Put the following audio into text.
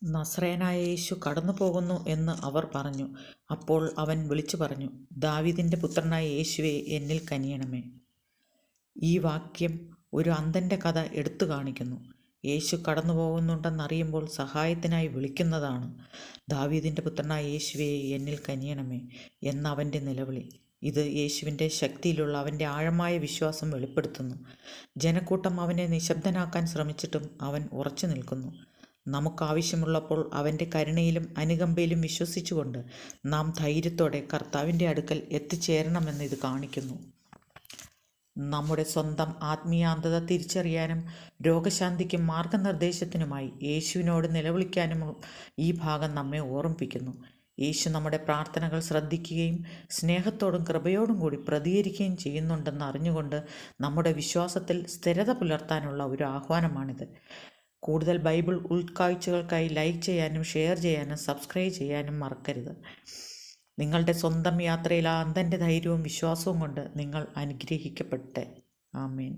നസ്രയനായ യേശു കടന്നു പോകുന്നു എന്ന് അവർ പറഞ്ഞു. അപ്പോൾ അവൻ വിളിച്ചു പറഞ്ഞു, ദാവീദിന്റെ പുത്രനായ യേശുവേ, എന്നിൽ കനിയണമേ. ഈ വാക്യം ഒരു അന്ധന്റെ കഥ എടുത്തു കാണിക്കുന്നു. യേശു കടന്നു പോകുന്നുണ്ടെന്നറിയുമ്പോൾ സഹായത്തിനായി വിളിക്കുന്നതാണ്. ദാവീദിന്റെ പുത്രനായ യേശുവേ, എന്നിൽ കനിയണമേ എന്ന അവൻ്റെ നിലവിളി. ഇത് യേശുവിൻ്റെ ശക്തിയിലുള്ള അവൻ്റെ ആഴമായ വിശ്വാസം വെളിപ്പെടുത്തുന്നു. ജനക്കൂട്ടം അവനെ നിശബ്ദനാക്കാൻ ശ്രമിച്ചിട്ടും അവൻ ഉറച്ചു നിൽക്കുന്നു. നമുക്കാവശ്യമുള്ളപ്പോൾ അവൻ്റെ കരുണയിലും അനുകമ്പയിലും വിശ്വസിച്ചുകൊണ്ട് നാം ധൈര്യത്തോടെ കർത്താവിൻ്റെ അടുക്കൽ എത്തിച്ചേരണമെന്ന് ഇത് കാണിക്കുന്നു. നമ്മുടെ സ്വന്തം ആത്മീയാന്തത തിരിച്ചറിയാനും രോഗശാന്തിക്കും മാർഗനിർദ്ദേശത്തിനുമായി യേശുവിനോട് നിലവിളിക്കാനും ഈ ഭാഗം നമ്മെ ഓർമ്മിപ്പിക്കുന്നു. യേശു നമ്മുടെ പ്രാർത്ഥനകൾ ശ്രദ്ധിക്കുകയും സ്നേഹത്തോടും കൃപയോടും കൂടി പ്രതികരിക്കുകയും ചെയ്യുന്നുണ്ടെന്ന് അറിഞ്ഞുകൊണ്ട് നമ്മുടെ വിശ്വാസത്തിൽ സ്ഥിരത പുലർത്താനുള്ള ഒരു ആഹ്വാനമാണിത്. കൂടുതൽ ബൈബിൾ ഉൾക്കാഴ്ചകൾക്കായി ലൈക്ക് ചെയ്യാനും ഷെയർ ചെയ്യാനും സബ്സ്ക്രൈബ് ചെയ്യാനും മറക്കരുത്. നിങ്ങളുടെ സ്വന്തം യാത്രയിൽ ആ അന്ധൻ്റെ ധൈര്യവും വിശ്വാസവും കൊണ്ട് നിങ്ങൾ അനുഗ്രഹിക്കപ്പെടട്ടെ. ആമേൻ.